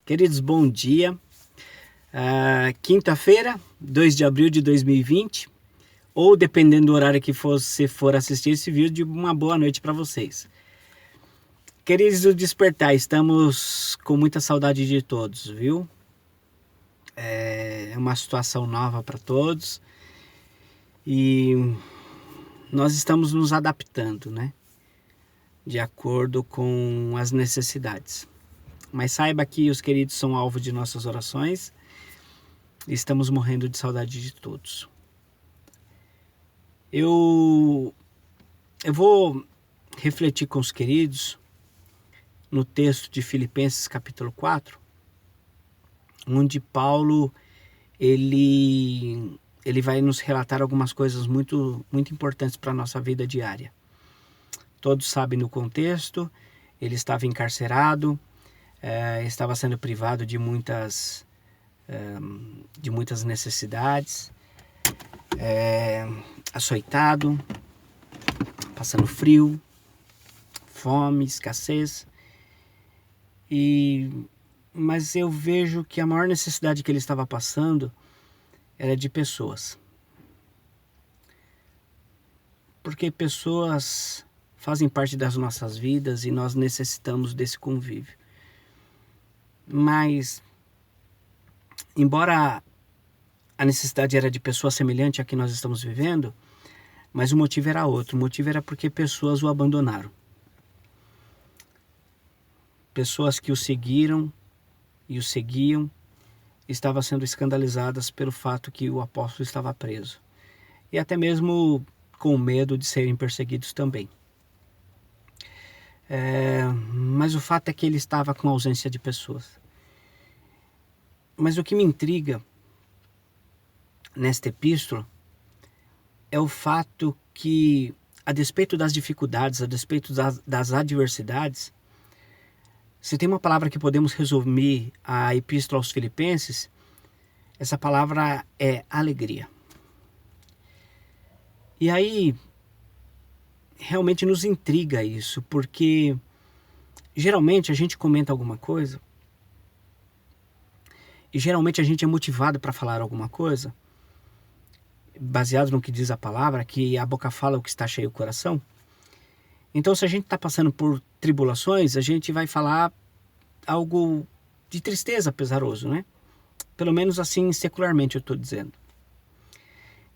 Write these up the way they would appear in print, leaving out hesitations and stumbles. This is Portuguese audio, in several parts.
Queridos, bom dia. Quinta-feira, 2 de abril de 2020, ou dependendo do horário que você for assistir esse vídeo, uma boa noite para vocês. Queridos do Despertar, estamos com muita saudade de todos, viu? É uma situação nova para todos e nós estamos nos adaptando, né? De acordo com as necessidades. Mas saiba que os queridos são alvo de nossas orações e estamos morrendo de saudade de todos. Eu vou refletir com os queridos no texto de Filipenses capítulo 4, onde Paulo ele vai nos relatar algumas coisas muito importantes para a nossa vida diária. Todos sabem do contexto, ele estava encarcerado, estava sendo privado de muitas necessidades, açoitado, passando frio, fome, escassez. Mas eu vejo que a maior necessidade que ele estava passando era de pessoas. Porque pessoas fazem parte das nossas vidas e nós necessitamos desse convívio. Mas, embora a necessidade era de pessoa semelhante à que nós estamos vivendo, mas o motivo era outro. O motivo era porque pessoas o abandonaram. Pessoas que o seguiram e o seguiam estavam sendo escandalizadas pelo fato que o apóstolo estava preso. E até mesmo com medo de serem perseguidos também. Mas o fato é que ele estava com ausência de pessoas. Mas o que me intriga nesta epístola é o fato que, a despeito das dificuldades, a despeito das adversidades, se tem uma palavra que podemos resumir a epístola aos Filipenses, essa palavra é alegria. E aí, realmente nos intriga isso, porque geralmente a gente comenta alguma coisa e geralmente a gente é motivado para falar alguma coisa, baseado no que diz a palavra, que a boca fala o que está cheio o coração. Então, se a gente está passando por tribulações, a gente vai falar algo de tristeza, pesaroso, né? Pelo menos assim, secularmente eu estou dizendo.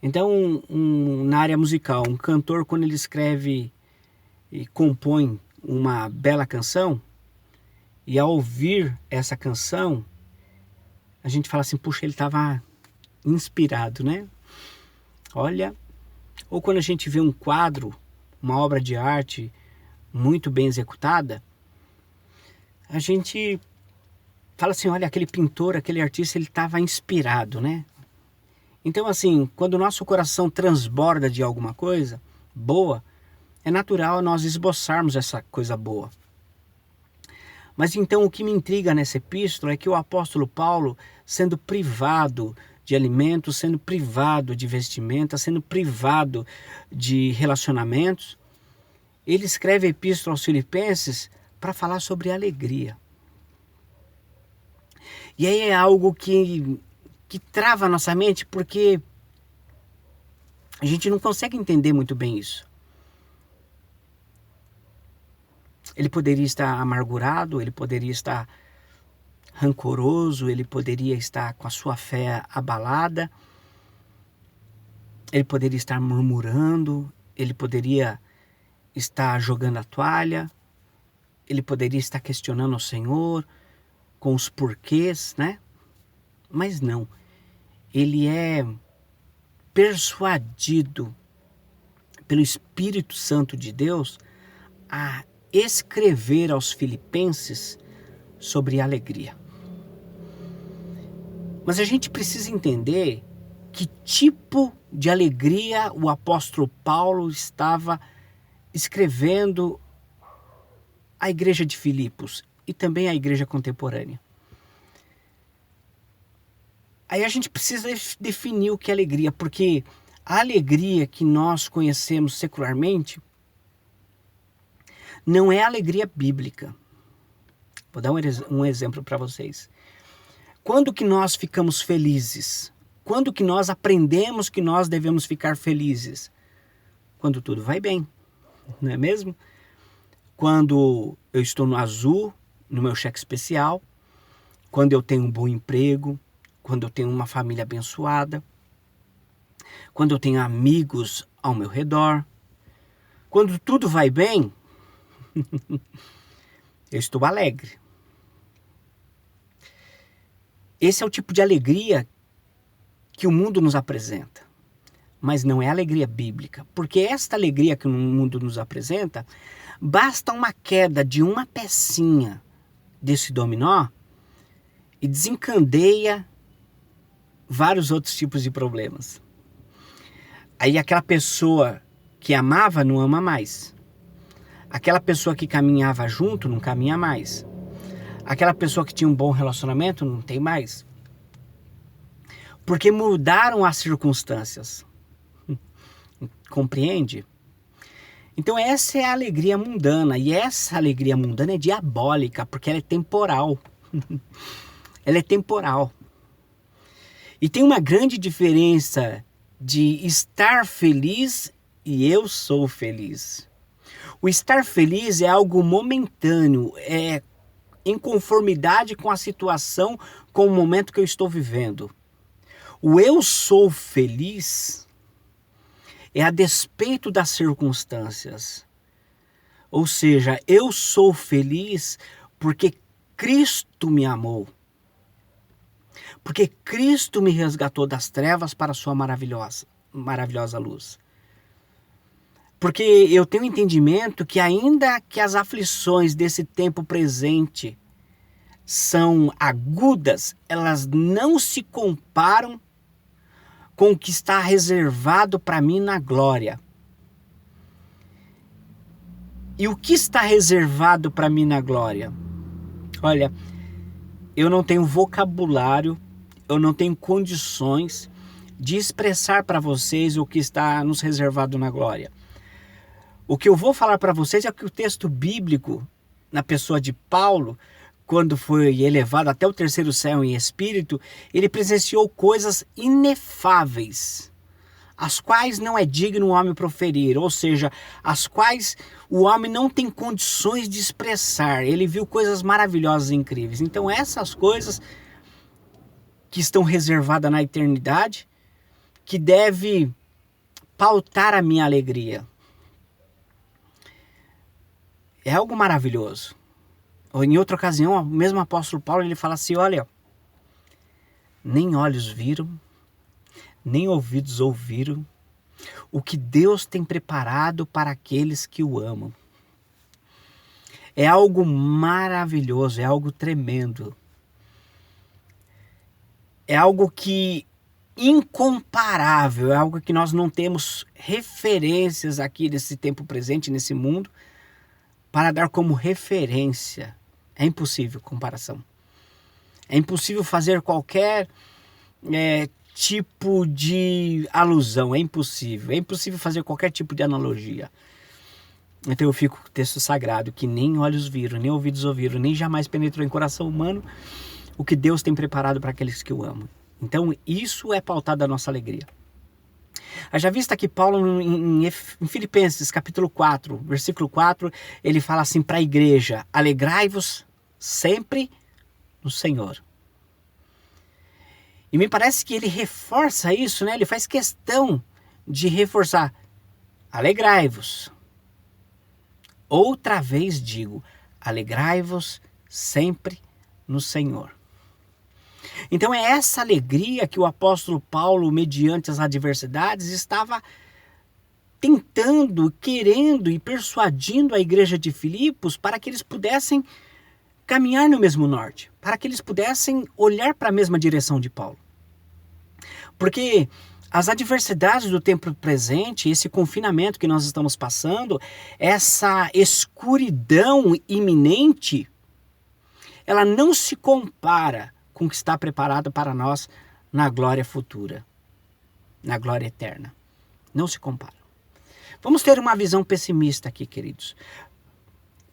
Então, na área musical, um cantor, quando ele escreve e compõe uma bela canção, e ao ouvir essa canção, a gente fala assim, puxa, ele estava inspirado, né? Olha, ou quando a gente vê um quadro, uma obra de arte muito bem executada, a gente fala assim, olha, aquele pintor, aquele artista, ele estava inspirado, né? Então, assim, quando o nosso coração transborda de alguma coisa boa, é natural nós esboçarmos essa coisa boa. Mas então o que me intriga nessa epístola é que o apóstolo Paulo, sendo privado de alimentos, sendo privado de vestimenta, sendo privado de relacionamentos, ele escreve a epístola aos Filipenses para falar sobre alegria. E aí é algo que trava a nossa mente, porque a gente não consegue entender muito bem isso. Ele poderia estar amargurado, ele poderia estar rancoroso, ele poderia estar com a sua fé abalada, ele poderia estar murmurando, ele poderia estar jogando a toalha, ele poderia estar questionando o Senhor com os porquês, né? Mas não, ele é persuadido pelo Espírito Santo de Deus a escrever aos Filipenses sobre alegria. Mas a gente precisa entender que tipo de alegria o apóstolo Paulo estava escrevendo à igreja de Filipos e também à igreja contemporânea. Aí a gente precisa definir o que é alegria, porque a alegria que nós conhecemos secularmente não é a alegria bíblica. Vou dar um exemplo para vocês. Quando que nós ficamos felizes? Quando que nós aprendemos que nós devemos ficar felizes? Quando tudo vai bem, não é mesmo? Quando eu estou no azul, no meu cheque especial, quando eu tenho um bom emprego, quando eu tenho uma família abençoada, quando eu tenho amigos ao meu redor, quando tudo vai bem, eu estou alegre. Esse é o tipo de alegria que o mundo nos apresenta. Mas não é alegria bíblica, porque esta alegria que o mundo nos apresenta, basta uma queda de uma pecinha desse dominó e desencadeia vários outros tipos de problemas. Aí aquela pessoa que amava não ama mais. Aquela pessoa que caminhava junto não caminha mais. Aquela pessoa que tinha um bom relacionamento não tem mais. Porque mudaram as circunstâncias. Compreende? Então essa é a alegria mundana. E essa alegria mundana é diabólica, porque ela é temporal. Ela é temporal. E tem uma grande diferença de estar feliz e eu sou feliz. O estar feliz é algo momentâneo, é em conformidade com a situação, com o momento que eu estou vivendo. O eu sou feliz é a despeito das circunstâncias. Ou seja, eu sou feliz porque Cristo me amou. Porque Cristo me resgatou das trevas para a sua maravilhosa luz. Porque eu tenho entendimento que ainda que as aflições desse tempo presente são agudas, elas não se comparam com o que está reservado para mim na glória. E o que está reservado para mim na glória? Olha, eu não tenho vocabulário, eu não tenho condições de expressar para vocês o que está nos reservado na glória. O que eu vou falar para vocês é que o texto bíblico, na pessoa de Paulo, quando foi elevado até o terceiro céu em espírito, ele presenciou coisas inefáveis, as quais não é digno o homem proferir, ou seja, as quais o homem não tem condições de expressar. Ele viu coisas maravilhosas e incríveis. Então essas coisas que estão reservadas na eternidade, que deve pautar a minha alegria. É algo maravilhoso. Ou em outra ocasião, o mesmo apóstolo Paulo, ele fala assim, olha, nem olhos viram, nem ouvidos ouviram, o que Deus tem preparado para aqueles que o amam. É algo maravilhoso, é algo tremendo. É algo que incomparável, é algo que nós não temos referências aqui nesse tempo presente, nesse mundo, para dar como referência. É impossível comparação. É impossível fazer qualquer tipo de alusão. É impossível fazer qualquer tipo de analogia. Então eu fico com o texto sagrado, que nem olhos viram, nem ouvidos ouviram, nem jamais penetrou em coração humano o que Deus tem preparado para aqueles que o amam. Então isso é pautado da nossa alegria. Haja vista que Paulo em Filipenses capítulo 4, versículo 4, ele fala assim para a igreja, alegrai-vos sempre no Senhor. E me parece que ele reforça isso, né? Ele faz questão de reforçar, alegrai-vos. Outra vez digo, alegrai-vos sempre no Senhor. Então é essa alegria que o apóstolo Paulo, mediante as adversidades, estava tentando, querendo e persuadindo a igreja de Filipos para que eles pudessem caminhar no mesmo norte, para que eles pudessem olhar para a mesma direção de Paulo. Porque as adversidades do tempo presente, esse confinamento que nós estamos passando, essa escuridão iminente, ela não se compara com o que está preparado para nós na glória futura, na glória eterna. Não se compara. Vamos ter uma visão pessimista aqui, queridos.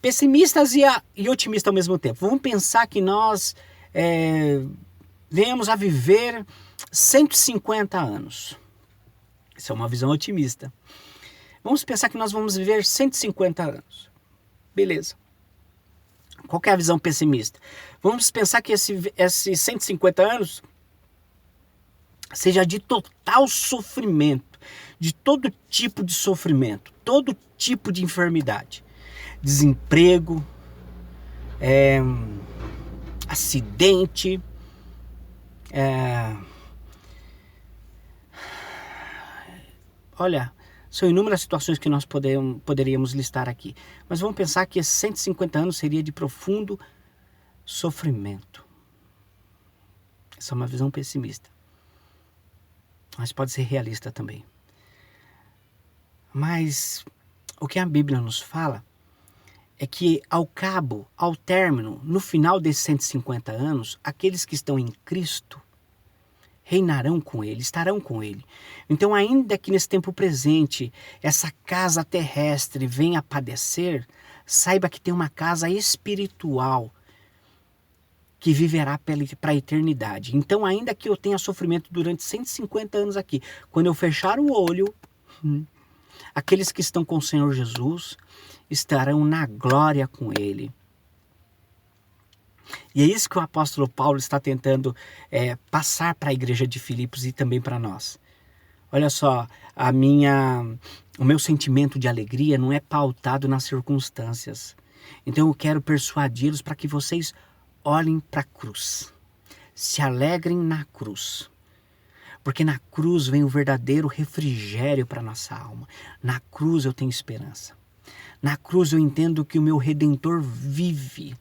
pessimistas e otimistas ao mesmo tempo. Vamos pensar que nós venhamos a viver 150 anos. Isso é uma visão otimista. Vamos pensar que nós vamos viver 150 anos. Beleza. Qual que é a visão pessimista? Vamos pensar que esses 150 anos seja de total sofrimento, de todo tipo de sofrimento, todo tipo de enfermidade. Desemprego, acidente, olha, são inúmeras situações que nós poderíamos listar aqui. Mas vamos pensar que esses 150 anos seria de profundo sofrimento. Essa é uma visão pessimista. Mas pode ser realista também. Mas o que a Bíblia nos fala é que ao término, no final desses 150 anos, aqueles que estão em Cristo reinarão com Ele, estarão com Ele. Então, ainda que nesse tempo presente, essa casa terrestre venha a padecer, saiba que tem uma casa espiritual que viverá para a eternidade. Então, ainda que eu tenha sofrimento durante 150 anos aqui, quando eu fechar o olho, aqueles que estão com o Senhor Jesus estarão na glória com Ele. E é isso que o apóstolo Paulo está tentando passar para a igreja de Filipos e também para nós. Olha só, o meu sentimento de alegria não é pautado nas circunstâncias. Então eu quero persuadi-los para que vocês olhem para a cruz. Se alegrem na cruz. Porque na cruz vem o verdadeiro refrigério para a nossa alma. Na cruz eu tenho esperança. Na cruz eu entendo que o meu Redentor vive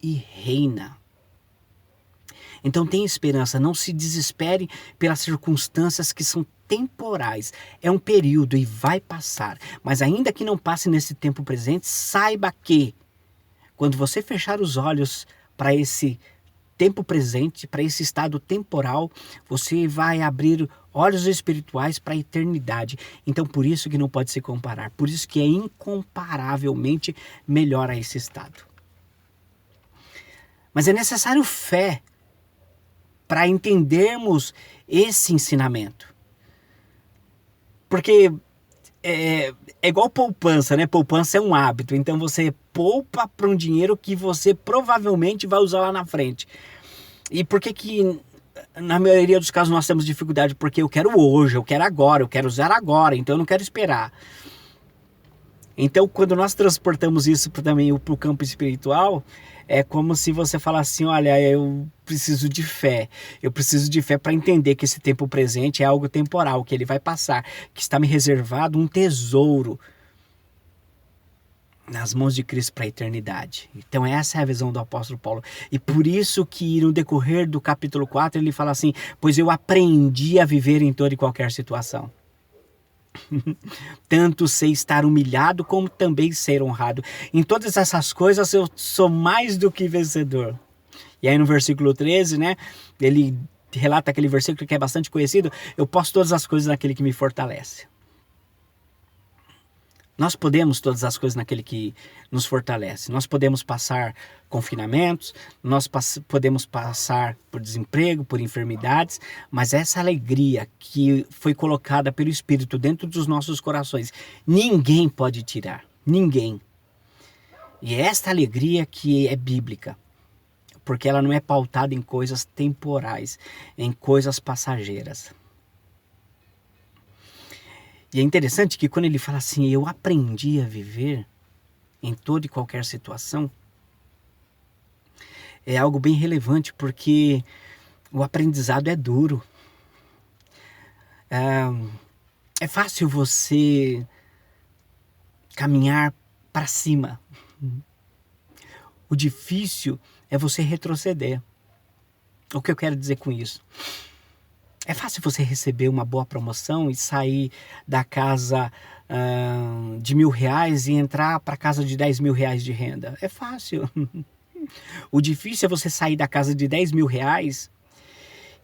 e reina. Então tenha esperança, não se desespere pelas circunstâncias que são temporais. É um período e vai passar. Mas ainda que não passe nesse tempo presente, saiba que quando você fechar os olhos para esse tempo presente, para esse estado temporal, você vai abrir olhos espirituais para a eternidade. Então por isso que não pode se comparar. Por isso que é incomparavelmente melhor a esse estado. Mas é necessário fé para entendermos esse ensinamento. Porque é igual poupança, né? Poupança é um hábito. Então você poupa para um dinheiro que você provavelmente vai usar lá na frente. E por que na maioria dos casos nós temos dificuldade? Porque eu quero hoje, eu quero agora, eu quero usar agora, então eu não quero esperar. Então, quando nós transportamos isso também para o campo espiritual, é como se você falasse assim, olha, eu preciso de fé. Eu preciso de fé para entender que esse tempo presente é algo temporal, que ele vai passar, que está me reservado um tesouro nas mãos de Cristo para a eternidade. Então essa é a visão do apóstolo Paulo. E por isso que no decorrer do capítulo 4 ele fala assim, pois eu aprendi a viver em toda e qualquer situação. Tanto sei estar humilhado como também ser honrado. Em todas essas coisas eu sou mais do que vencedor. E aí no versículo 13, né, ele relata aquele versículo que é bastante conhecido, eu posso todas as coisas naquele que me fortalece. Nós podemos todas as coisas naquele que nos fortalece. Nós podemos passar confinamentos, nós podemos passar por desemprego, por enfermidades, mas essa alegria que foi colocada pelo Espírito dentro dos nossos corações, ninguém pode tirar, ninguém. E é esta alegria que é bíblica, porque ela não é pautada em coisas temporais, em coisas passageiras. E é interessante que quando ele fala assim, eu aprendi a viver em toda e qualquer situação, é algo bem relevante, porque o aprendizado é duro. É fácil você caminhar para cima. O difícil é você retroceder. O que eu quero dizer com isso? É fácil você receber uma boa promoção e sair da casa de R$1.000 e entrar para a casa de R$10.000 de renda. É fácil. O difícil é você sair da casa de R$10.000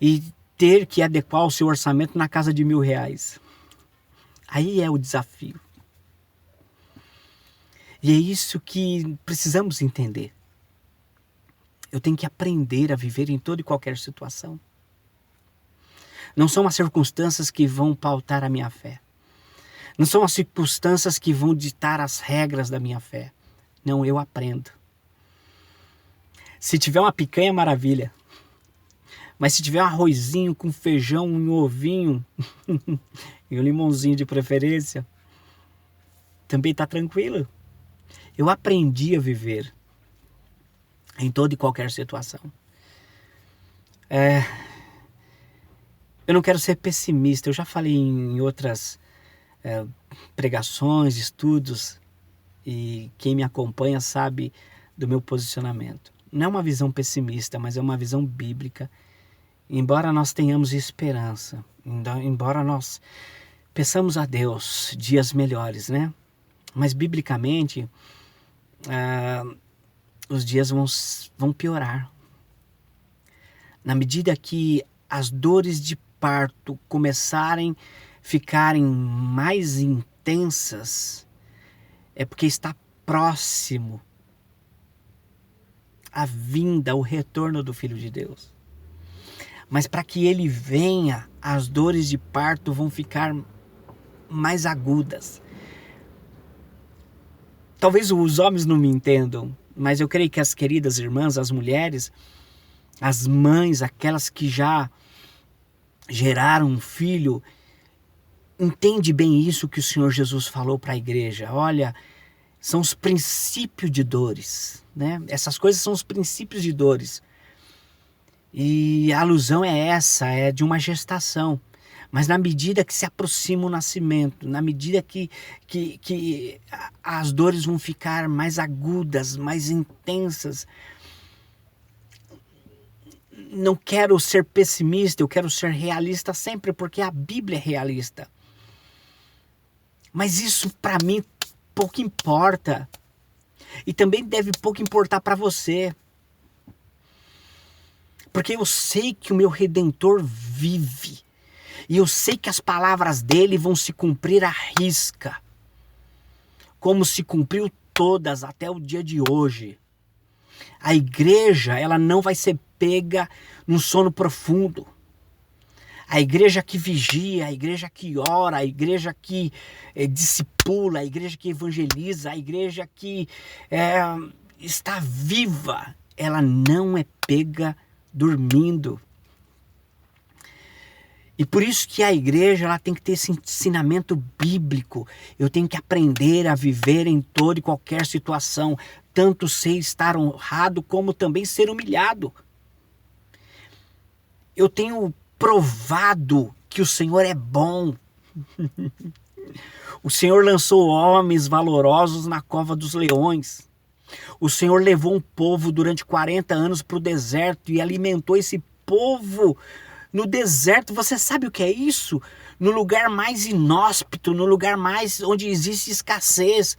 e ter que adequar o seu orçamento na casa de R$1.000. Aí é o desafio. E é isso que precisamos entender. Eu tenho que aprender a viver em toda e qualquer situação. Não são as circunstâncias que vão pautar a minha fé. Não são as circunstâncias que vão ditar as regras da minha fé. Não, eu aprendo. Se tiver uma picanha, maravilha. Mas se tiver um arrozinho com feijão, um ovinho e um limãozinho de preferência, também está tranquilo. Eu aprendi a viver em toda e qualquer situação. Eu não quero ser pessimista. Eu já falei em outras pregações, estudos, e quem me acompanha sabe do meu posicionamento. Não é uma visão pessimista, mas é uma visão bíblica. Embora nós tenhamos esperança, embora nós peçamos a Deus dias melhores, né? Mas biblicamente, os dias vão piorar. Na medida que as dores de parto começarem a ficarem mais intensas, é porque está próximo a vinda, o retorno do Filho de Deus. Mas para que ele venha, as dores de parto vão ficar mais agudas. Talvez os homens não me entendam, mas eu creio que as queridas irmãs, as mulheres, as mães, aquelas que já geraram um filho, entende bem isso que o Senhor Jesus falou para a igreja. Olha, são os princípios de dores, né? Essas coisas são os princípios de dores. E a alusão é essa, é de uma gestação. Mas na medida que se aproxima o nascimento, na medida que as dores vão ficar mais agudas, mais intensas. Não quero ser pessimista, eu quero ser realista sempre, porque a Bíblia é realista. Mas isso para mim pouco importa. E também deve pouco importar para você. Porque eu sei que o meu Redentor vive. E eu sei que as palavras dele vão se cumprir à risca. Como se cumpriu todas até o dia de hoje. A igreja, ela não vai ser pega num sono profundo. A igreja que vigia, a igreja que ora, a igreja que discipula, a igreja que evangeliza, a igreja que está viva, ela não é pega dormindo. E por isso que a igreja ela tem que ter esse ensinamento bíblico. Eu tenho que aprender a viver em toda e qualquer situação. Tanto ser estar honrado como também ser humilhado. Eu tenho provado que o Senhor é bom. O Senhor lançou homens valorosos na cova dos leões. O Senhor levou um povo durante 40 anos para o deserto e alimentou esse povo no deserto. Você sabe o que é isso? No lugar mais inóspito, no lugar mais onde existe escassez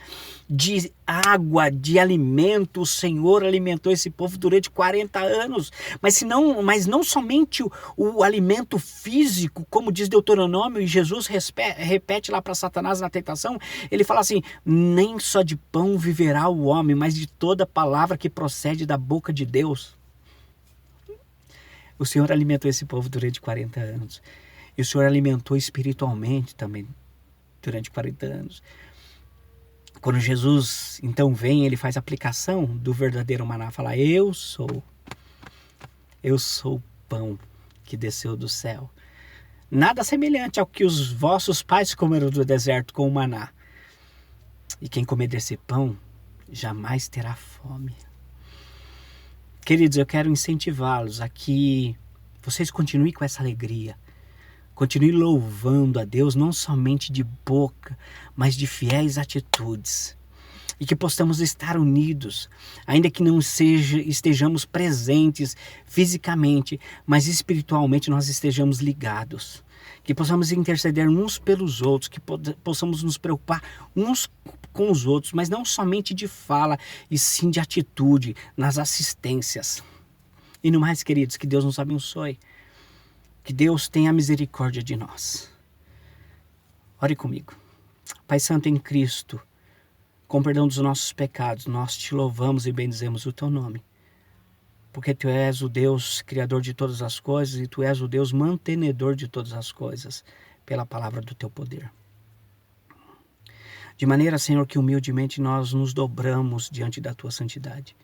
de água, de alimento, o Senhor alimentou esse povo durante 40 anos. Mas não somente o alimento físico, como diz Deuteronômio, e Jesus repete lá para Satanás na tentação, ele fala assim, nem só de pão viverá o homem, mas de toda palavra que procede da boca de Deus. O Senhor alimentou esse povo durante 40 anos. E o Senhor alimentou espiritualmente também durante 40 anos. Quando Jesus então vem, ele faz a aplicação do verdadeiro maná. Fala, eu sou o pão que desceu do céu. Nada semelhante ao que os vossos pais comeram do deserto com o maná. E quem comer desse pão jamais terá fome. Queridos, eu quero incentivá-los a que vocês continuem com essa alegria. Continuem louvando a Deus, não somente de boca, mas de fiéis atitudes. E que possamos estar unidos, ainda que não estejamos presentes fisicamente, mas espiritualmente nós estejamos ligados. Que possamos interceder uns pelos outros, que possamos nos preocupar uns com os outros, mas não somente de fala, e sim de atitude, nas assistências. E no mais, queridos, que Deus nos abençoe. Que Deus tenha misericórdia de nós. Ore comigo. Pai Santo em Cristo, Com perdão dos nossos pecados, nós te louvamos e bendizemos o teu nome. Porque tu és o Deus criador de todas as coisas e tu és o Deus mantenedor de todas as coisas pela palavra do teu poder. De maneira, Senhor, que humildemente nós nos dobramos diante da tua santidade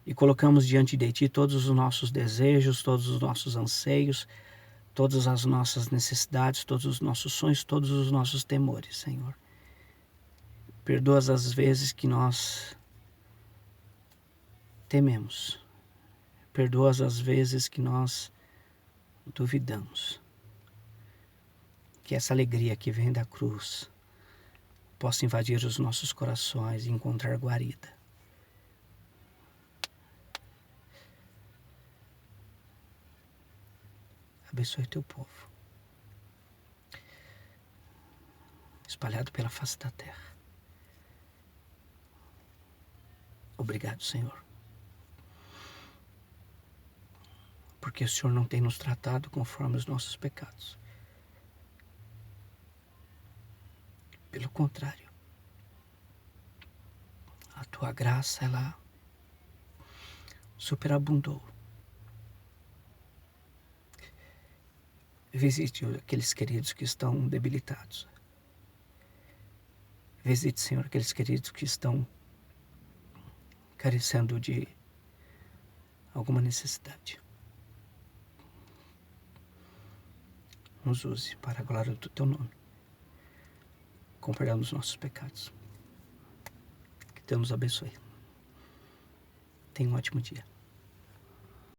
e colocamos diante de ti todos os nossos desejos, todos os nossos anseios, todas as nossas necessidades, todos os nossos sonhos, todos os nossos temores, Senhor. Perdoa as vezes que nós tememos. Perdoa as vezes que nós duvidamos. Que essa alegria que vem da cruz possa invadir os nossos corações e encontrar guarida. Abençoe teu povo, espalhado pela face da terra. Obrigado, Senhor, porque o Senhor não tem nos tratado conforme os nossos pecados. Pelo contrário, a tua graça, ela superabundou. Visite aqueles queridos que estão debilitados. Visite, Senhor, aqueles queridos que estão carecendo de alguma necessidade. Nos use para a glória do teu nome. Com perdão dos nossos pecados. Que Deus nos abençoe. Tenha um ótimo dia.